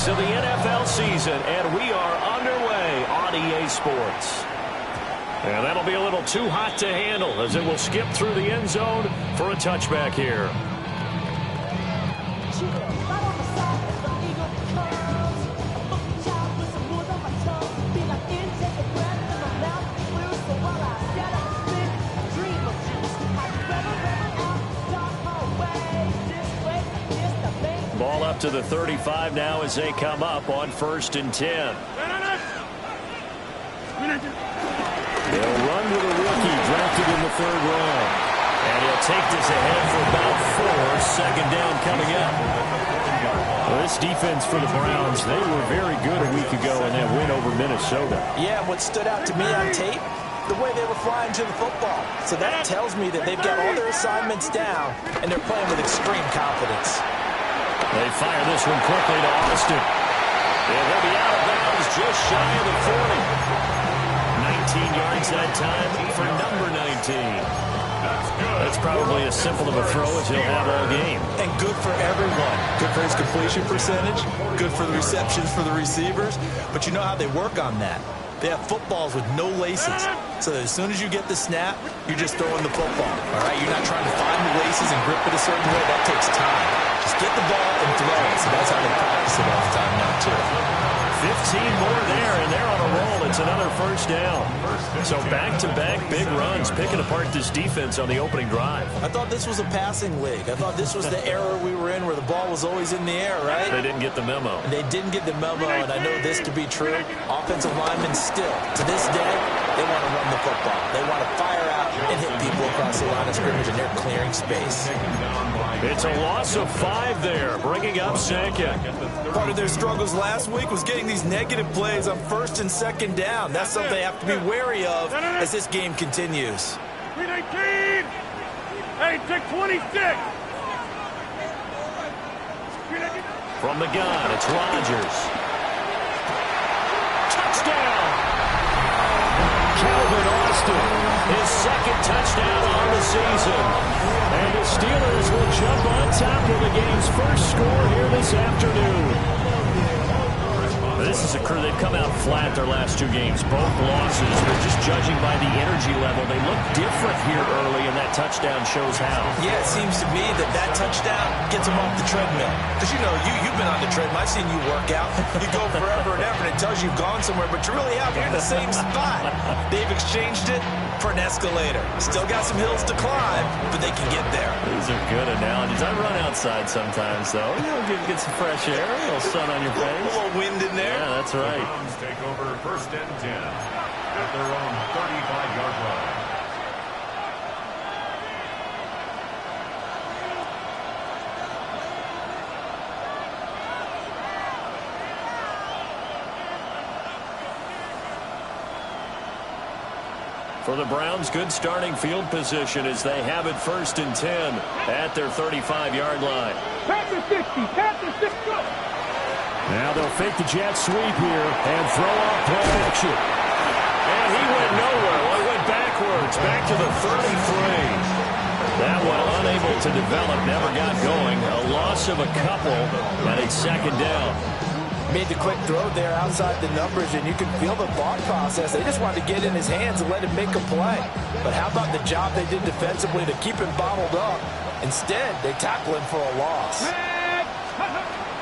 weeks of the NFL season, and we are underway on EA Sports. And that'll be a little too hot to handle as it will skip through the end zone for a touchback here. Ball up to the 35 now as they come up on 1st and 10. They'll run with a rookie drafted in the 3rd round. And he'll take this ahead for about 4. 2nd down coming up. Well, this defense for the Browns, they were very good a week ago in that win over Minnesota. Yeah, what stood out to me on tape, the way they were flying to the football. So that tells me that they've got all their assignments down, and they're playing with extreme confidence. They fire this one quickly to Austin. And they'll be out of bounds just shy of the 40. 19 yards that time for number 19. That's probably as simple of a throw as he'll have all game. And good for everyone. Good for his completion percentage. Good for the receptions for the receivers. But you know how they work on that. They have footballs with no laces. So that as soon as you get the snap, you're just throwing the football. All right? You're not trying to find the laces and grip it a certain way. That takes time. Just get the ball and throw it. So that's how they practice it all the time now, too. 15 more there, and they're on a roll. It's another 1st down. So back-to-back big runs, picking apart this defense on the opening drive. I thought this was a passing league. I thought this was the era we were in where the ball was always in the air, right? They didn't get the memo. And they didn't get the memo, and I know this to be true. Offensive linemen still, to this day, they want to run the football. They want to fire out and hit people across the line of scrimmage, and they're clearing space. It's a loss of 5 there, bringing up 2nd. Part of their struggles last week was getting these negative plays on 1st and 2nd down. That's something they have to be wary of as this game continues. 319! Hey, take 26! From the gun, it's Rodgers. Touchdown! Calvin Austin, his 2nd touchdown on the season. And the Steelers will jump on top of the game's first score here this afternoon. This is a crew, they've come out flat their last 2 games, both losses, but just judging by the energy level, they look different here early, and that touchdown shows how. Yeah, it seems to me that touchdown gets them off the treadmill. Because, you know, you've been on the treadmill. I've seen you work out. You go forever and ever, and it tells you you've gone somewhere, but you really have. You're in the same spot. They've exchanged it for an escalator. Still got some hills to climb, but they can get there. These are good analogies. I run outside sometimes, though. You know, get some fresh air, a little sun on your face. A little wind in there. Yeah, that's right. The Browns take over 1st and 10 at their own 35-yard line. For the Browns, good starting field position as they have it 1st and 10 at their 35-yard line. Panther 60, Panther 60. Now they'll fake the jet sweep here and throw off play action. And he went nowhere. Well, he went backwards, back to the 33. That one unable to develop, never got going. A loss of a couple, and it's 2nd down. Made the quick throw there outside the numbers, and you can feel the thought process. They just wanted to get in his hands and let him make a play. But how about the job they did defensively to keep him bottled up? Instead, they tackle him for a loss.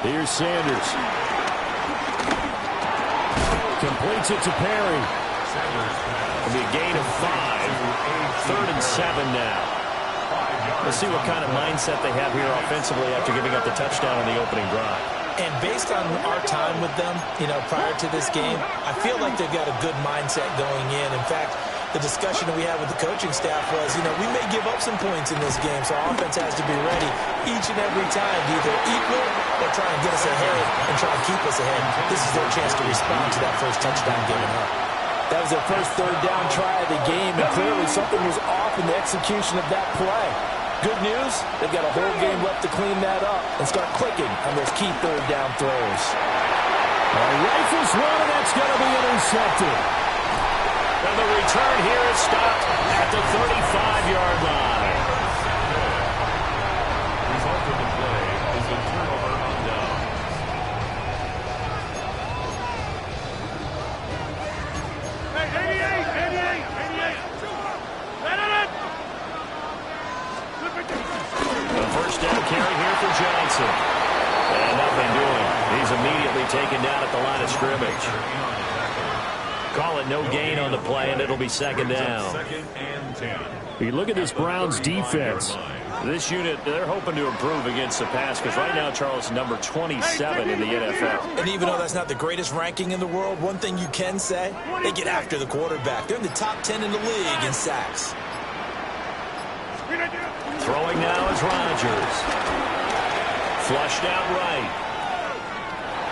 Here's Sanders. Completes it to Perry. It'll be a gain of 5. 3rd and 7 now. Let's see what kind of mindset they have here offensively after giving up the touchdown on the opening drive. And based on our time with them, you know, prior to this game, I feel like they've got a good mindset going in. In fact, the discussion that we had with the coaching staff was, you know, we may give up some points in this game, so our offense has to be ready each and every time to either equal or try and get us ahead and try and keep us ahead. This is their chance to respond to that first touchdown given up. That was their first 3rd down try of the game, and clearly something was off in the execution of that play. Good news, they've got a whole game left to clean that up and start clicking on those key 3rd down throws. Rifles one, and that's going to be intercepted. And the return here is stopped at the 35-yard line. Result of the play is a turnover on down. scrimmage. Call it no gain on the play, and it'll be second down. Second and 10. You look at this Browns defense. This unit, they're hoping to improve against the pass because right now, Charles is number 27 in the NFL. And even though that's not the greatest ranking in the world, one thing you can say, they get after the quarterback. They're in the top 10 in the league in sacks. Throwing now is Rodgers. Flushed out right.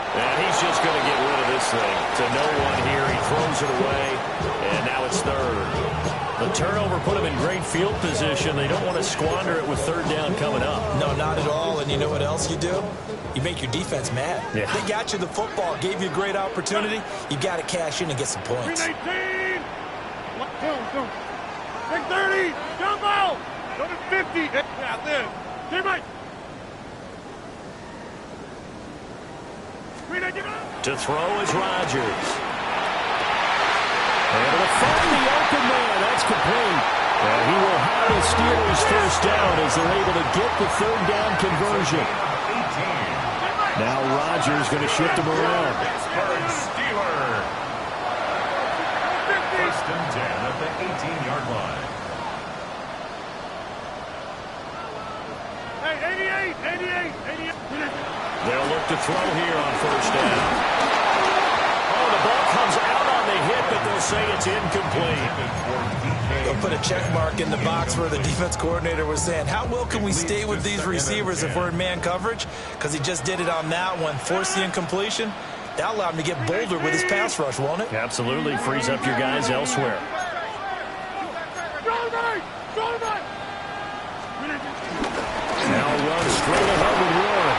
And he's just going to get rid of this thing to no one here. He throws it away, and now it's third. The turnover put him in great field position. They don't want to squander it with third down coming up. No, not at all. And you know what else you do? You make your defense mad. Yeah. They got you the football, gave you a great opportunity. You got to cash in and get some points. 319. 630. Jump out. Go to 50. Yeah, there. Team right. To throw is Rodgers. Able to find the open man. That's complete. And he will have the Steelers first down as they're able to get the third down conversion. Now Rodgers going to shift him around. Steelers. First and 10 at the 18-yard line. Hey, 88. They'll look to throw here on first down. Oh, the ball comes out on the hit, but they'll say it's incomplete. They'll put a check mark in the box where the defense coordinator was saying, how well can we stay with these receivers if we're in man coverage? Because he just did it on that one, forced the incompletion. That allowed him to get bolder with his pass rush, won't it? Absolutely. Frees up your guys elsewhere. Now runs straight ahead with Warren.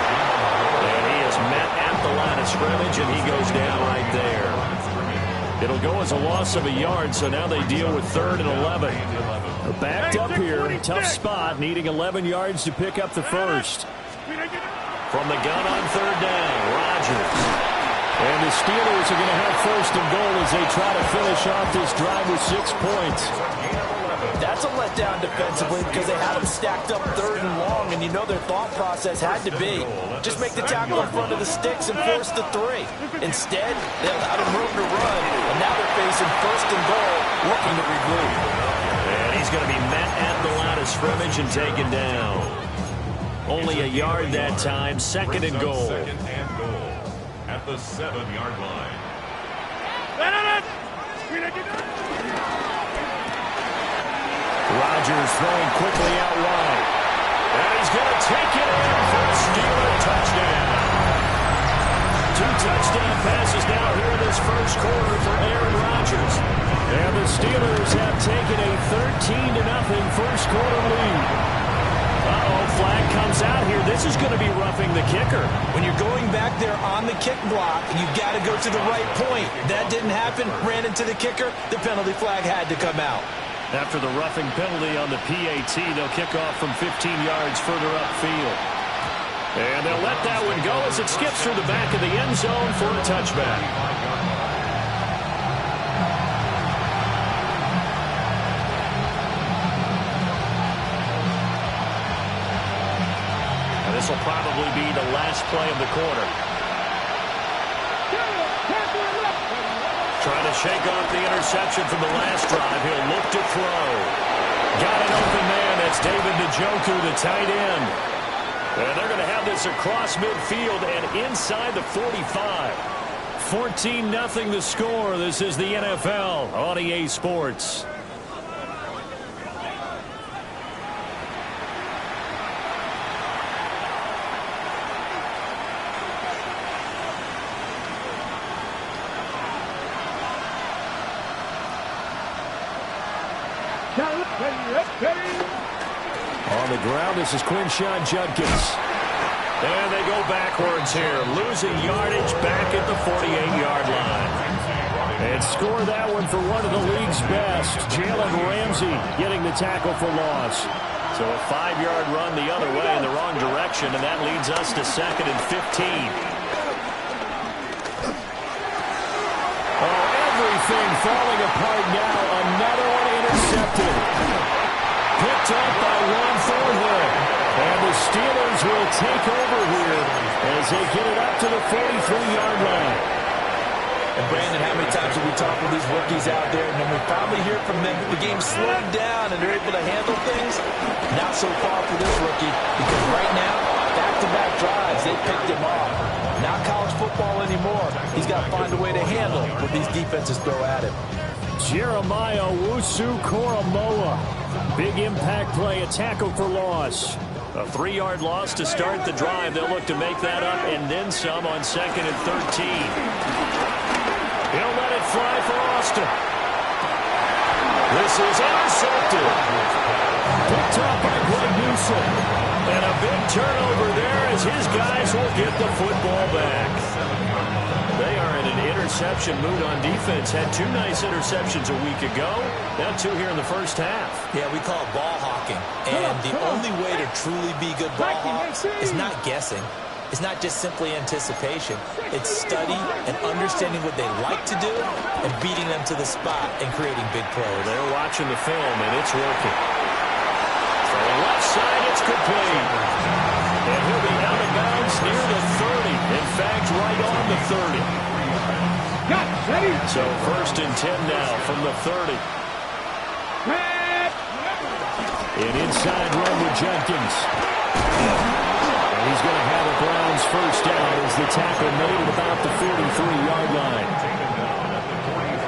And he is met at the line of scrimmage, and he goes down right there. It'll go as a loss of a yard, so now they deal with 3rd and 11. They're backed up here, tough spot, needing 11 yards to pick up the first. From the gun on 3rd down, Rodgers. And the Steelers are going to have 1st and goal as they try to finish off this drive with 6 points. That's a letdown defensively because they had him stacked up 3rd and long, and you know their thought process had to be just make the tackle in front of the sticks and force the 3. Instead, they allowed him room to run, and now they're facing 1st and goal, looking to regroup. And he's going to be met at the line of scrimmage and taken down. Only a yard that time, 2nd and goal. Second and goal at the 7-yard line. Rodgers throwing quickly out wide. And he's going to take it in for a Steeler touchdown. 2 touchdown passes now here in this first quarter for Aaron Rodgers. And the Steelers have taken a 13-0 first quarter lead. Uh-oh, flag comes out here. This is going to be roughing the kicker. When you're going back there on the kick block, you've got to go to the right point. That didn't happen. Ran into the kicker. The penalty flag had to come out. After the roughing penalty on the PAT, they'll kick off from 15 yards further upfield. And they'll let that one go as it skips through the back of the end zone for a touchback. And this will probably be the last play of the quarter. Trying to shake off the interception from the last drive. He'll look to throw. Got an open man. That's David Njoku, the tight end. And they're going to have this across midfield and inside the 45. 14-0 the score. This is the NFL on EA Sports. On the ground, this is Quinshon Judkins. And they go backwards here, losing yardage back at the 48-yard line. And score that one for one of the league's best, Jalen Ramsey getting the tackle for loss. So a 5-yard run the other way in the wrong direction, and that leads us to 2nd and 15. Oh, everything falling apart now. Another one intercepted. Picked up by Juan Thornhill. And the Steelers will take over here as they get it up to the 43-yard line. And Brandon, how many times have we talked with these rookies out there, and then we finally hear from them that the game's slowed down and they're able to handle things? Not so far for this rookie, because right now, back-to-back drives, they picked him off. Not college football anymore. He's got to find a way to handle what these defenses throw at him. Jeremiah Owusu-Koramoah. Big impact play, a tackle for loss. A 3-yard loss to start the drive. They'll look to make that up and then some on 2nd and 13. He'll let it fly for Austin. This is intercepted. Picked up by Greg Newsom. And a big turnover there as his guys will get the football back. They are in an interception mood on defense. Had 2 nice interceptions a week ago. Now 2 here in the first half. Yeah, we call it ball hawking. And the only way to truly be good ball hawks is not guessing. It's not just simply anticipation. It's study and understanding what they like to do and beating them to the spot and creating big plays. They're watching the film, and it's working. From the left side, it's complete. And he'll be out of bounds near the 30. In fact, right on the 30. So 1st and 10 now from the 30. An inside run with Jenkins. And he's going to have a Browns first down as the tackle made at about the 43-yard line.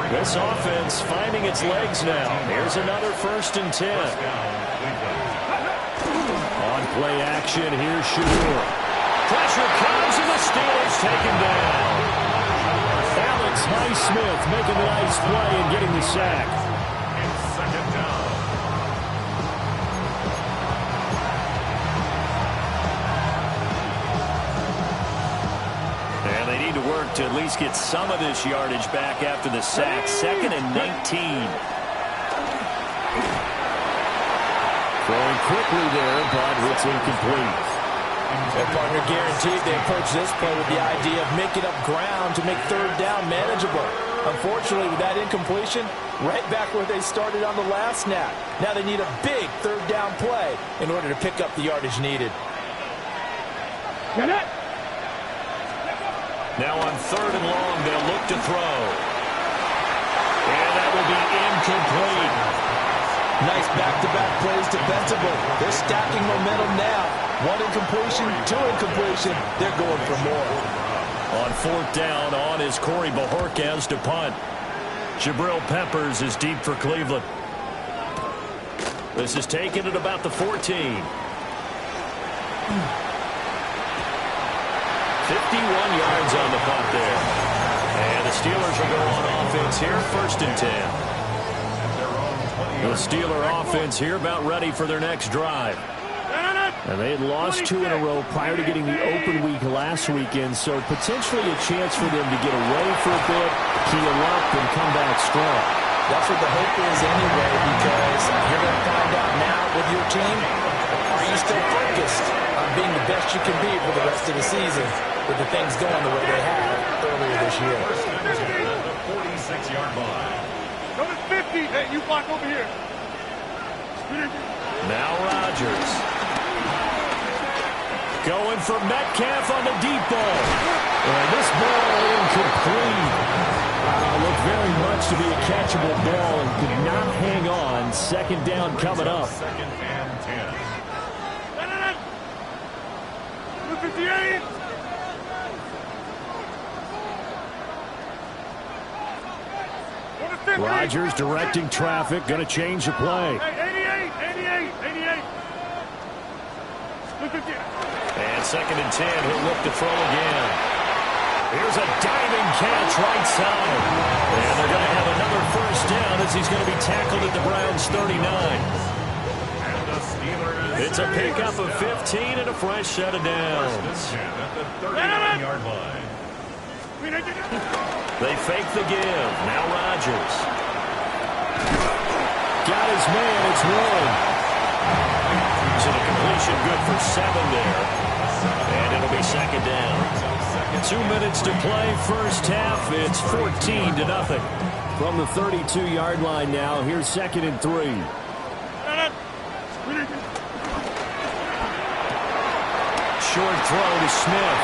This offense finding its legs now. Here's another 1st and 10. On play action, here's Shadur. Pressure comes and the Steelers take him down. Alex Highsmith making the nice play and getting the sack. And they need to work to at least get some of this yardage back after the sack. 2nd and 19. Throwing quickly there, but it's incomplete. Their partner guaranteed they approach this play with the idea of making up ground to make 3rd down manageable. Unfortunately, with that incompletion, right back where they started on the last snap. Now they need a big 3rd down play in order to pick up the yardage needed. Now on 3rd and long, they'll look to throw. And that will be incomplete. Nice back-to-back plays defensively. They're stacking momentum now. 1 incompletion, 2 incompletion. They're going for more. On 4th down, on is Corey Bojorquez to punt. Jabril Peppers is deep for Cleveland. This is taken at about the 14. 51 yards on the punt there. And the Steelers will go on offense here, 1st and 10. The Steeler offense here about ready for their next drive. And they had lost 2 in a row prior to getting the open week last weekend, so potentially a chance for them to get away for a bit, keel up, and come back strong. That's what the hope is anyway, because you're going to find out now with your team, are you still focused on being the best you can be for the rest of the season with the things going the way they have earlier this year? The 46-yard line. Number 50. Hey, you block over here. Now Rodgers. Going for Metcalf on the deep ball. And this ball incomplete. Looked very much to be a catchable ball and could not hang on. 2nd down coming up. 2nd and 10. Number 58. Rodgers directing traffic, going to change the play. Hey, 88. And 2nd and 10, he'll look to throw again. Here's a diving catch right side. And they're going to have another 1st down as he's going to be tackled at the Browns' 39. And the Steelers. It's a pickup of 15 and a fresh set of downs. At the 39-yard line. They fake the give. Now Rodgers. Got his man. It's Warren. So the completion good for 7 there. And it'll be 2nd down. 2 minutes to play. First half. It's 14-0. From the 32-yard line now. Here's 2nd and 3. Short throw to Smith.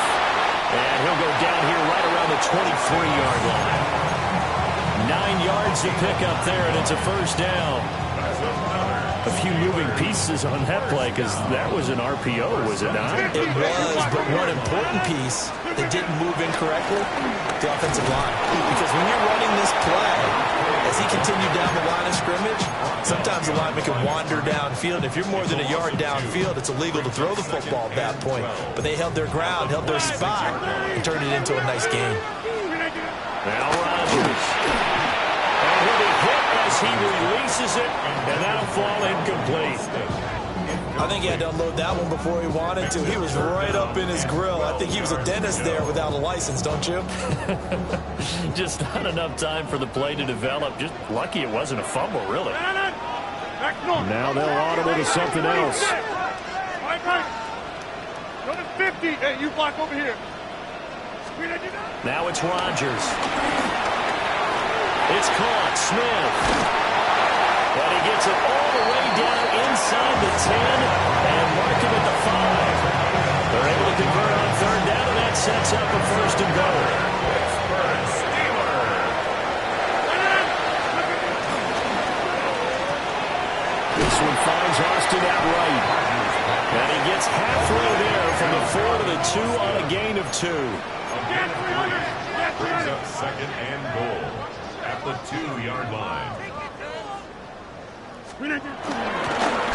And he'll go down here right around the 23-yard line. 9 yards to pick up there, and it's a first down. A few moving pieces on that play because that was an RPO, was it not? It was, but one important piece that didn't move incorrectly, the offensive line. Because when you're running this play, as he continued down the line of scrimmage, sometimes the lineman can wander downfield. If you're more than a yard downfield, it's illegal to throw the football at that point. But they held their ground, held their spot, and turned it into a nice game. Now Rodgers. And he'll be hit as he releases it, and that'll fall incomplete. I think he had to unload that one before he wanted to. He was right up in his grill. I think he was a dentist there without a license, don't you? Just not enough time for the play to develop. Just lucky it wasn't a fumble, really. Now they'll audible to something else. Right. Go to 50. Hey, you block over here. Now it's Rodgers. It's caught. Smith. But he gets it all the way down inside the 10 and mark him at the 5. They're able to convert on third down, and that sets up a first and goal. This one finds Austin at right. And he gets halfway there from the 4 to the 2 on a gain of 2. Brings up second and goal at the 2-yard line.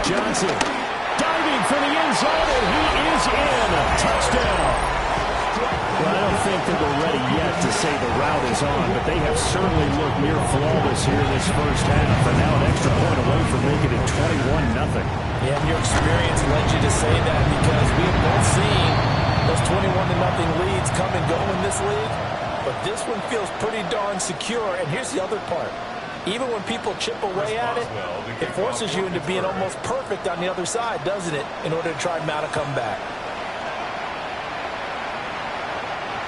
Johnson diving for the end zone, and he is in. Touchdown. Well, I don't think that we're ready yet to say the route is on, but they have certainly looked near flawless here this first half, and now an extra point away from making it 21-0. Yeah, and your experience led you to say that because we have both seen those 21-0 leads come and go in this league, but this one feels pretty darn secure, and here's the other part. Even when people chip away at it, it forces you into being almost perfect on the other side, doesn't it, in order to try and mount a comeback.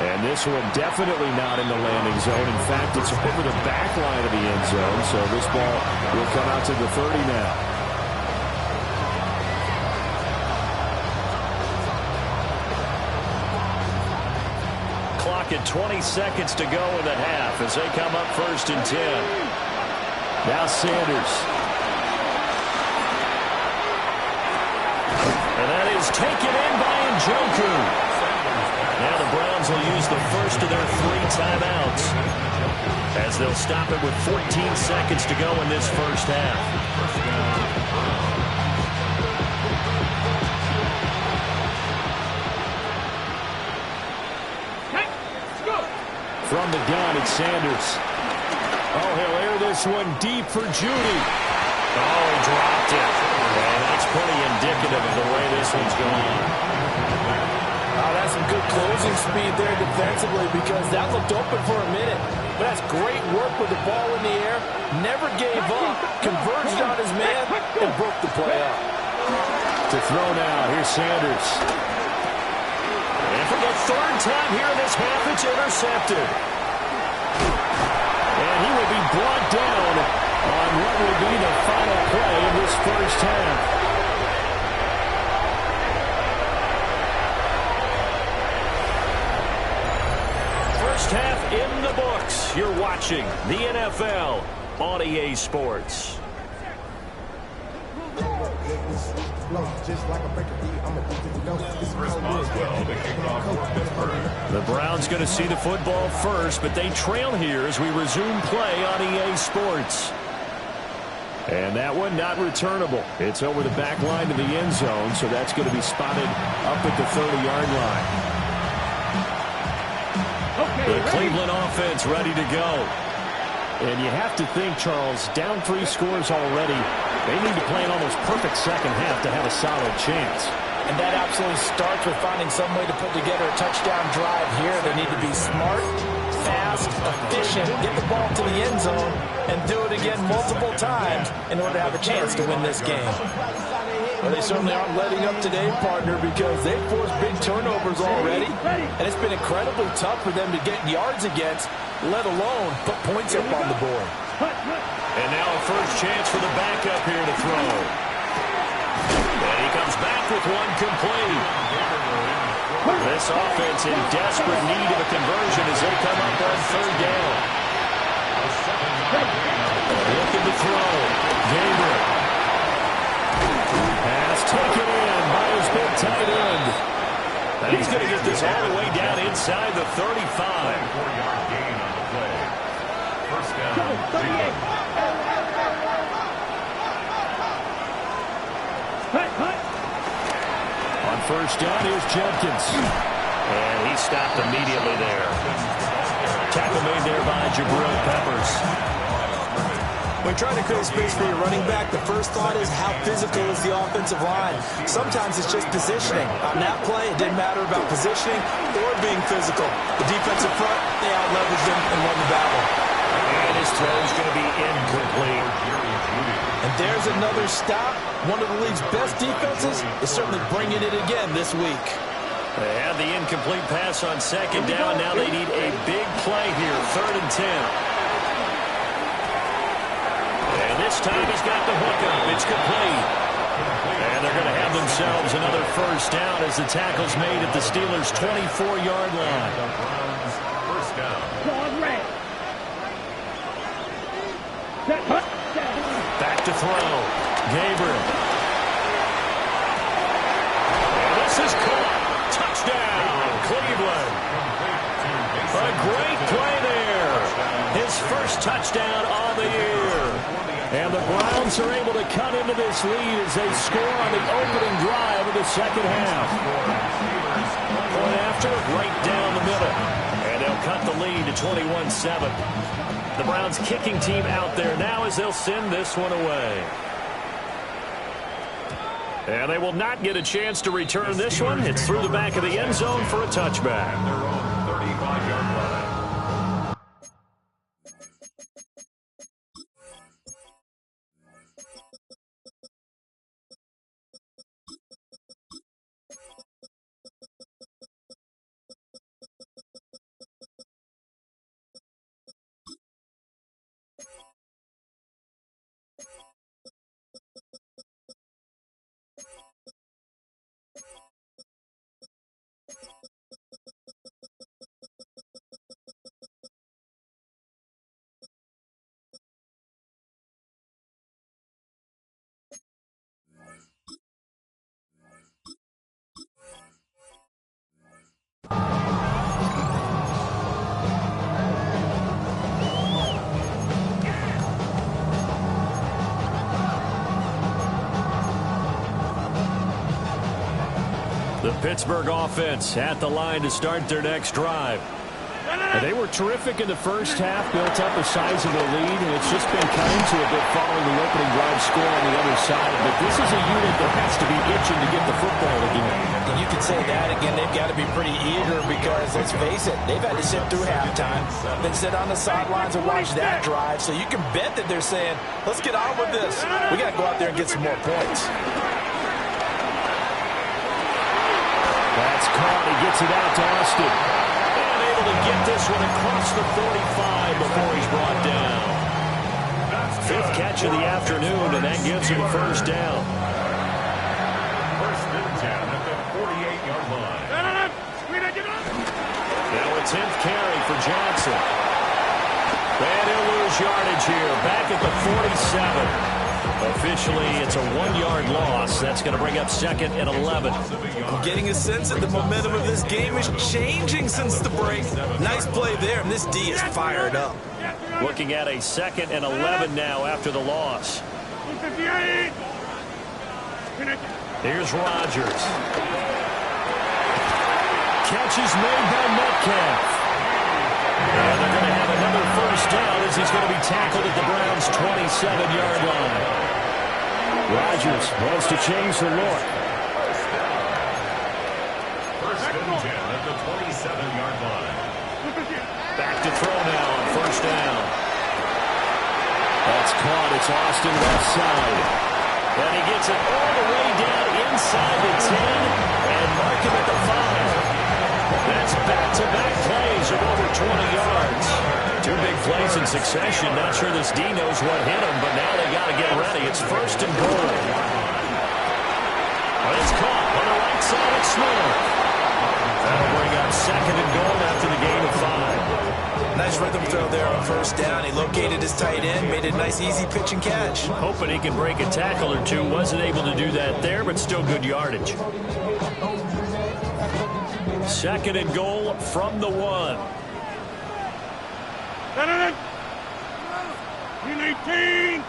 And this one definitely not in the landing zone. In fact, it's over the back line of the end zone, so this ball will come out to the 30 now. Clock at 20 seconds to go in the half as they come up first and 10. Now Sanders. And that is taken in by Njoku. Now the Browns will use the first of their 3 timeouts as they'll stop it with 14 seconds to go in this first half. From the gun, it's Sanders. Oh, he'll air this one deep for Judy. Oh, he dropped it. And that's pretty indicative of the way this one's going. Oh, that's some good closing speed there defensively because that looked open for a minute. But that's great work with the ball in the air. Never gave up. Converged on his man and broke the play up. To throw now, here's Sanders. And for the 3rd time here in this half, it's intercepted. And he will be brought down on what will be the final play of this first half. First half in the books. You're watching the NFL on EA Sports. The Browns going to see the football first, but they trail here as we resume play on EA Sports. And that one not returnable. It's over the back line to the end zone, so that's going to be spotted up at the 30-yard line. The Cleveland offense ready to go. And you have to think, Charles, down 3 scores already. They need to play an almost perfect second half to have a solid chance. And that absolutely starts with finding some way to put together a touchdown drive here. They need to be smart, fast, efficient, get the ball to the end zone, and do it again multiple times in order to have a chance to win this game. Well, they certainly aren't letting up today, partner, because they've forced big turnovers already, and it's been incredibly tough for them to get yards against, let alone put points up on the board. And now a first chance for the backup here to throw. And he comes back with one complete. This offense in desperate need of a conversion as they come up on 3rd down. On first down, here's Jenkins. And he stopped immediately there. Tackle made there by Jabril Peppers. When trying to create space for your running back, the first thought is how physical is the offensive line. Sometimes it's just positioning. On that play, it didn't matter about positioning or being physical. The defensive front, they out-leveraged him and won the battle. And his throw is going to be incomplete. And there's another stop. One of the league's best defenses is certainly bringing it again this week. They had the incomplete pass on second down. Now they need a big play here, 3rd and 10. And this time he's got the hook up. It's complete. And they're going to have themselves another first down as the tackle's made at the Steelers' 24-yard line. First down. Back to throw. Gabriel. And this is caught. Touchdown, Cleveland. A great play there. His first touchdown on the year. And the Browns are able to cut into this lead as they score on the opening drive of the second half. Point after, right down the middle. And they'll cut the lead to 21-7. The Browns kicking team out there now as they'll send this one away. And they will not get a chance to return this one. It's through the back of the end zone for a touchback. Their own 35-yard line. The Pittsburgh offense at the line to start their next drive. And they were terrific in the first half, built up a sizable lead, and it's just been cut into a bit following the opening drive score on the other side. But this is a unit that has to be itching to get the football again. And you can say that again. They've got to be pretty eager because, let's face it, they've had to sit through halftime, then sit on the sidelines and watch that drive. So you can bet that they're saying, let's get on with this. We got to go out there and get some more points. That's caught. He gets it out to Austin. And able to get this one across the 45 before he's brought down. 5th catch of the afternoon, and that gives him a first down. First and 10 at the 48-yard line. Now a 10th carry for Johnson. And he'll lose yardage here, back at the 47. Officially, it's a 1-yard loss. That's going to bring up 2nd and 11. I'm getting a sense that the momentum of this game is changing since the break. Nice play there, and this D is fired up. Looking at a 2nd and 11 now after the loss. Here's Rodgers. Catch is made by Metcalf. And they're going to have another first down as he's going to be tackled at the Browns' 27-yard line. Rodgers wants to change the look. First and 10 at the 27-yard line. Back to throw now on first down. That's caught. It's Austin left side. And he gets it all the way down inside the 10 and mark him at the 5. That's back-to-back plays of over 20 yards. 2 big plays in succession. Not sure this D knows what hit him, but now they got to get ready. It's first and goal. Well, it's caught on the right side of Smith. That'll bring up 2nd and goal after the gain of 5. Nice rhythm throw there on first down. He located his tight end, made a nice easy pitch and catch. Hoping he can break a tackle or two. Wasn't able to do that there, but still good yardage. 2nd and goal from the 1. Clean 18.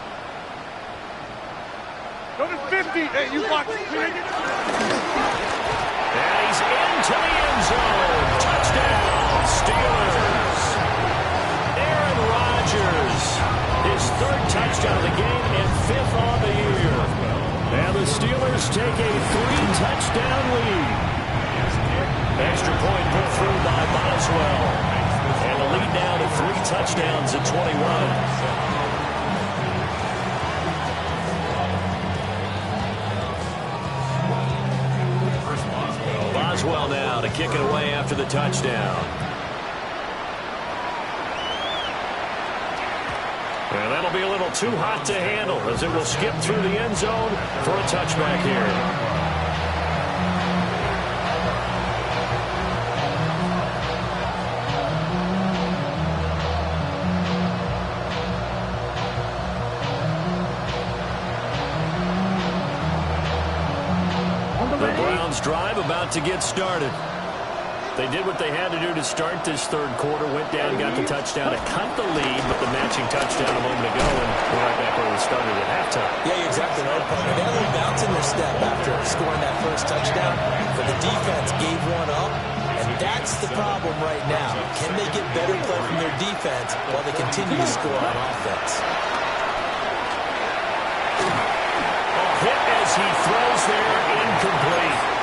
Go to 50. Hey, you block. And he's into the end zone. Touchdown, Steelers. Aaron Rodgers, his third touchdown of the game and fifth on the year. And the Steelers take a 3-touchdown lead. Extra point put through by Boswell. And the lead now to 3 touchdowns at 21. Boswell now to kick it away after the touchdown. And that'll be a little too hot to handle as it will skip through the end zone for a touchback here. The Browns drive about to get started. They did what they had to do to start this third quarter, went down, got the touchdown to cut the lead, but the matching touchdown a moment ago, and we're right back where we started at halftime. Yeah, you're exactly right, partner. They had a little bounce in their step after scoring that first touchdown, but the defense gave one up, and that's the problem right now. Can they get better play from their defense while they continue to score on offense? Hit as he throws there, incomplete.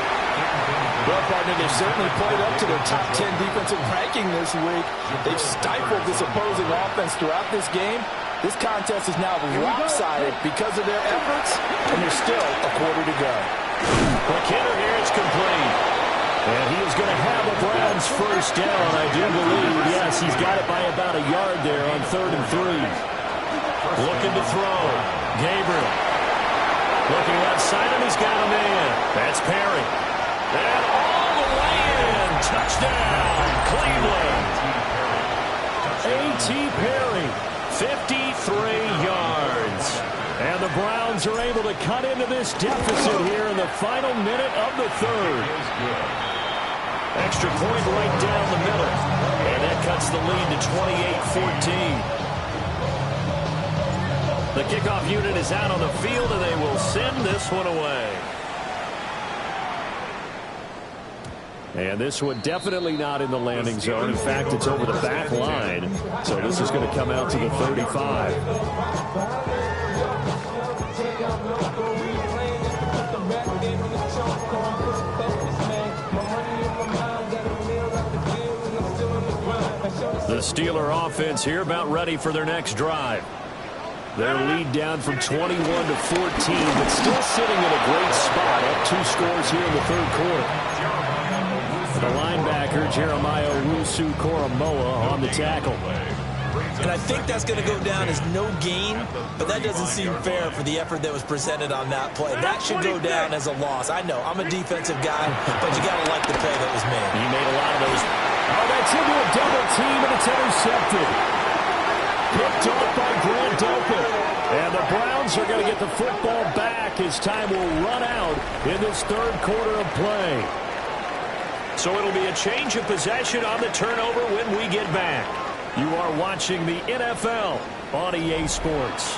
Well, partner, they've certainly played up to their top 10 defensive ranking this week. They've stifled this opposing offense throughout this game. This contest is now lopsided because of their efforts, and there's still a quarter to go. McKinnon here, it's complete. And he is going to have a Browns first down, I do believe. Yes, he's got it by about a yard there on 3rd and 3. Looking to throw. Gabriel. Looking left side, and he's got a man. That's Perry. And all the way in. Touchdown, Cleveland. A.T. Perry, 53 yards. And the Browns are able to cut into this deficit here in the final minute of the third. Extra point right down the middle. And that cuts the lead to 28-14. The kickoff unit is out on the field, and they will send this one away. And this one definitely not in the landing zone. In fact, it's over the back line. So this is going to come out to the 35. The Steeler offense here about ready for their next drive. Their lead down from 21 to 14, but still sitting in a great spot, up 2 scores here in the third quarter. The linebacker, Jeremiah Owusu-Koramoah, on the tackle. And I think that's going to go down as no gain, but that doesn't seem fair for the effort that was presented on that play. That should go down as a loss. I know, I'm a defensive guy, but you got to like the play that was made. He made a lot of those. Oh, that's into a double team, and it's intercepted. Picked off by Grant Delpit. And the Browns are going to get the football back as time will run out in this third quarter of play. So it'll be a change of possession on the turnover when we get back. You are watching the NFL on EA Sports.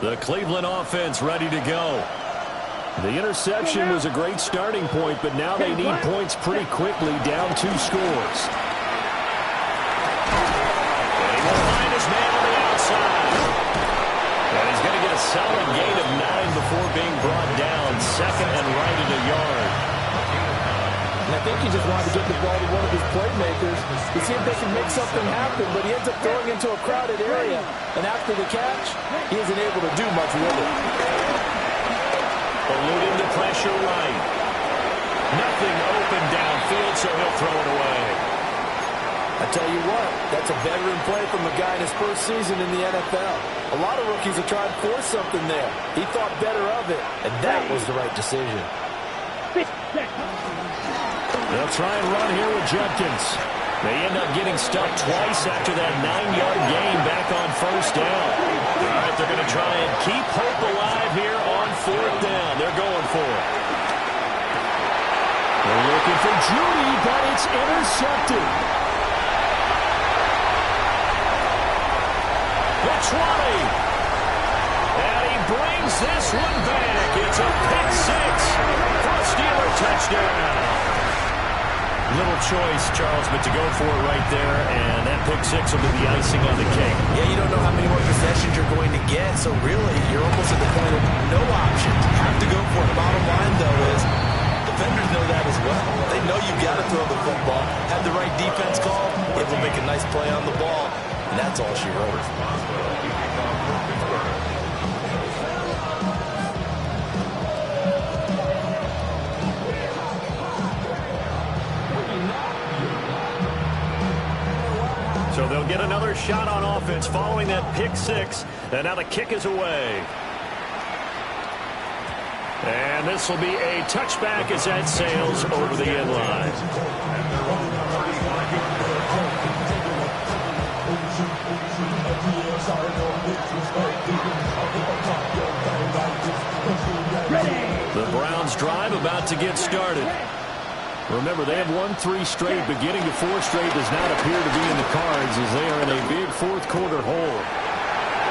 The Cleveland offense ready to go. The interception was a great starting point, but now they need points pretty quickly, down 2 scores. And he will find his man on the outside. And he's going to get a solid gain of 9 before being brought down. 2nd and right at a yard. And I think he just wanted to get the ball to one of his playmakers to see if they can make something happen, but he ends up throwing into a crowded area. And after the catch, he isn't able to do much with it. Eluding the pressure right. Nothing open downfield, so he'll throw it away. I tell you what, that's a veteran play from a guy in his first season in the NFL. A lot of rookies have tried to force something there. He thought better of it, and that was the right decision. They'll try and run here with Judkins. They end up getting stuck twice after that 9-yard gain back on first down. All right, they're going to try and keep hope alive here on fourth down. They're going for it. They're looking for Judy, but it's intercepted. The 20. And he brings this one back. It's a pick six for a Steeler touchdown. Little choice, Charles, but to go for it right there, and that pick six will be the icing on the cake. Yeah, you don't know how many more possessions you're going to get, so really, you're almost at the point of no options. Have to go for it. Bottom line, though, is defenders know that as well. They know you've got to throw the football. Have the right defense call, it will make a nice play on the ball, and that's all she wrote. So they'll get another shot on offense following that pick six. And now the kick is away. And this will be a touchback as that sails over the end line. The Browns drive about to get started. Remember, they have won 3 straight, but getting to 4 straight does not appear to be in the cards as they are in a big fourth quarter hole.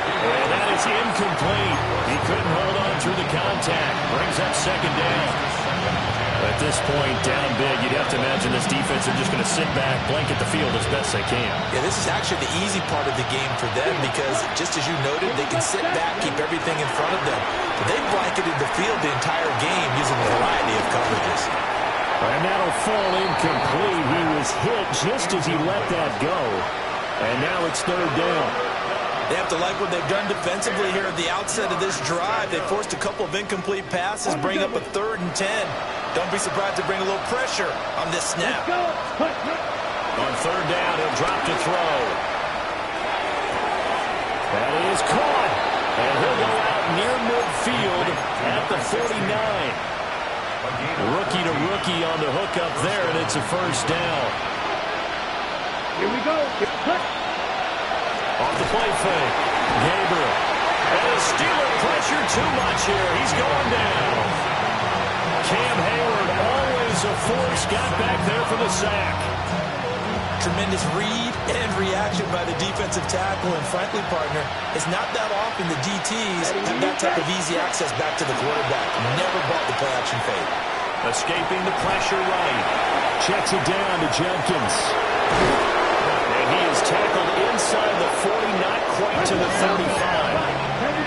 And that is incomplete. He couldn't hold on through the contact. Brings up second down. At this point, down big, you'd have to imagine this defense are just going to sit back, blanket the field as best they can. Yeah, this is actually the easy part of the game for them because, just as you noted, they can sit back, keep everything in front of them. But they've blanketed the field the entire game using a variety of coverages. And that'll fall incomplete. He was hit just as he let that go. And now it's third down. They have to like what they've done defensively here at the outset of this drive. They forced a couple of incomplete passes, bring up a 3rd and 10. Don't be surprised to bring a little pressure on this snap. On third down, he'll drop to throw. That is caught. And he'll go out near midfield at the 49. Rookie to rookie on the hook up there, and it's a first down. Here we go. Off the play fake. Gabriel. And the Steeler pressure too much here. He's going down. Cam Hayward, always a force, got back there for the sack. Tremendous read and reaction by the defensive tackle, and frankly, partner, it's not that often the DTs have that type of easy access back to the quarterback. Never bought the play action fade. Escaping the pressure right. Checks it down to Jenkins. And he is tackled inside the 40, not quite to the 35.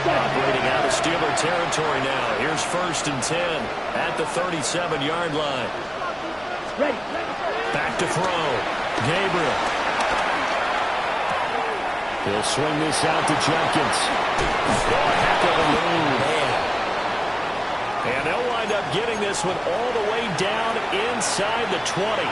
Operating out of Steeler territory now. Here's 1st and 10 at the 37-yard line. Back to throw. Gabriel. He'll swing this out to Jenkins. Oh, heck of a move. And they'll wind up getting this one all the way down inside the 20.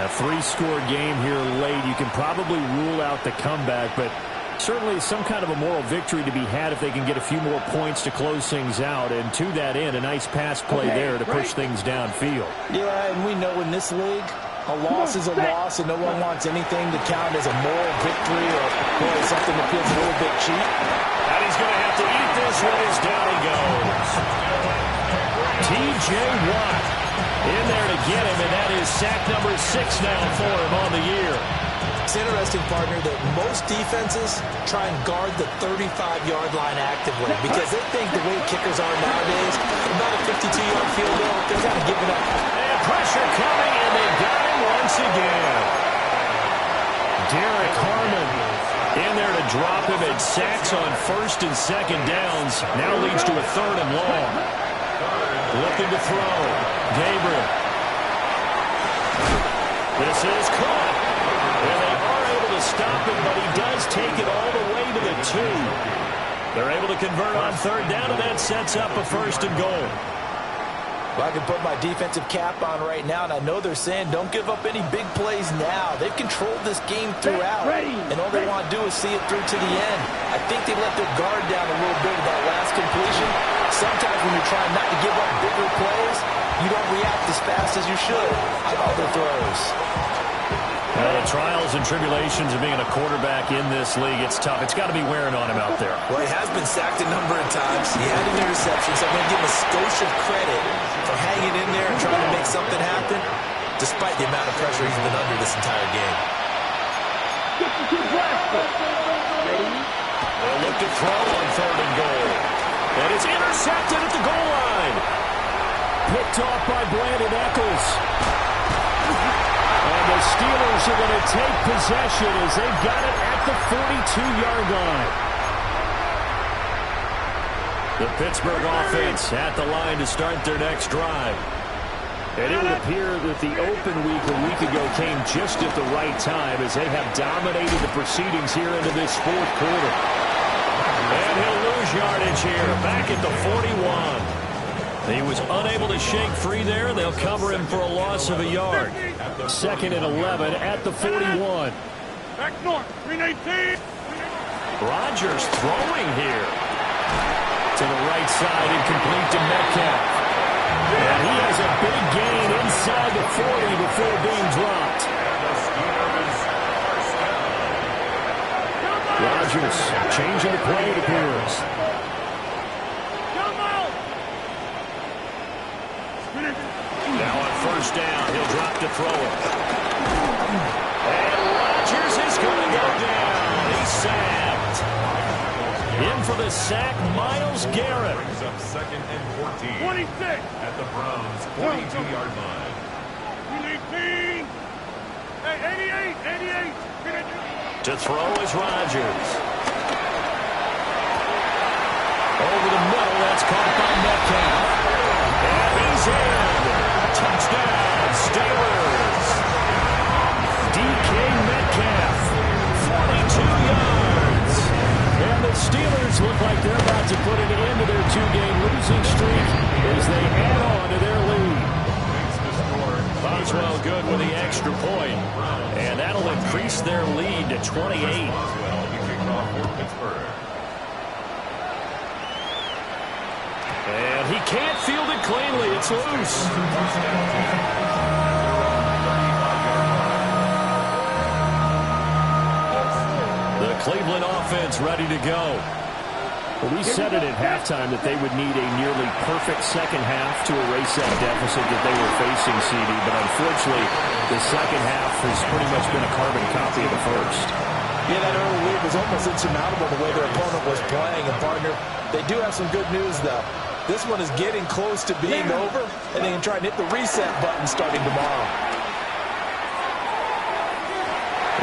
A 3-score game here late. You can probably rule out the comeback, but certainly some kind of a moral victory to be had if they can get a few more points to close things out. And to that end, a nice pass play there to push things downfield. Yeah, and we know in this league, a loss is a loss, and no one wants anything to count as a moral victory or something that feels a little bit cheap. And he's going to have to eat this one as down he goes. T.J. Watt in there to get him, and that is sack number 6 now for him on the year. It's interesting, partner, that most defenses try and guard the 35-yard line actively because they think the way kickers are nowadays, about a 52-yard field goal, they're kind of giving up. And pressure coming, and they got him once again. Derek Harmon in there to drop him, and sacks on 1st and 2nd downs. Now leads to a 3rd and long. Looking to throw. Gabriel. This is caught. And they are able to stop him, but he does take it all the way to the 2. They're able to convert on third down, and that sets up a 1st and goal. Well, I can put my defensive cap on right now, and I know they're saying don't give up any big plays now. They've controlled this game throughout, and all they want to do is see it through to the end. I think they let their guard down a little bit with that last completion. Sometimes when you're trying not to give up bigger plays, you don't react as fast as you should on all their throws. The trials and tribulations of being a quarterback in this league, it's tough. It's got to be wearing on him out there. Well, he has been sacked a number of times. He had an interception, so I'm going to give him a skosh of credit for hanging in there and trying to make something happen, despite the amount of pressure he's been under this entire game. They'll look to throw on 3rd and goal. And it's intercepted at the goal line. Picked off by Brandon Eccles. And the Steelers are going to take possession as they've got it at the 42-yard line. The Pittsburgh offense at the line to start their next drive. And it would appear that the open week a week ago came just at the right time as they have dominated the proceedings here into this 4th quarter. And he'll lose yardage here, back at the 41. He was unable to shake free there. They'll cover him for a loss of a yard. 2nd and 11 at the 41. Back north, 319. Rodgers throwing here. To the right side, incomplete to Metcalf. And he has a big gain inside the 40 before being dropped. Rodgers changing the play, it appears. Now on 1st down, he'll drop to throw it. And Rodgers is going to go down. He's sacked. In for the sack, Myles Garrett. Brings up 2nd and 14. 26. At the Browns' 42-yard line. 319. Hey, 88. To throw is Rodgers. Over the middle, that's caught by Metcalf. And he's in. Touchdown, Steelers. DK Metcalf, 42 yards. And the Steelers look like they're about to put an end to their 2-game losing streak as they add on to their lead. Boswell good with the extra point. And that'll increase their lead to 28. And he can't field it cleanly. It's loose. The Cleveland offense ready to go. Well, we said it at halftime that they would need a nearly perfect second half to erase that deficit that they were facing, CD. But unfortunately, the second half has pretty much been a carbon copy of the first. Yeah, that early lead was almost insurmountable the way their opponent was playing. And, partner, they do have some good news, though. This one is getting close to being over, and they can try and hit the reset button starting tomorrow.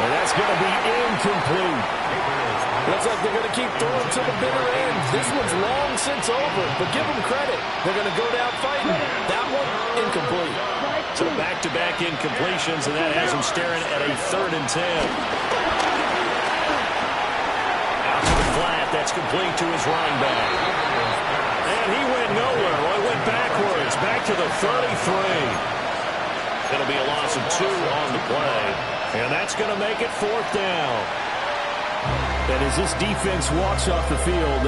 And that's going to be incomplete. Looks like they're going to keep throwing to the bitter end. This one's long since over, but give them credit. They're going to go down fighting. That one, incomplete. So back-to-back incompletions, and that has them staring at a 3rd and 10. Out to the flat. That's complete to his running back. And he went nowhere. Well, he went backwards. Back to the 33. It'll be a loss of 2 on the play. And that's going to make it 4th down. And as this defense walks off the field,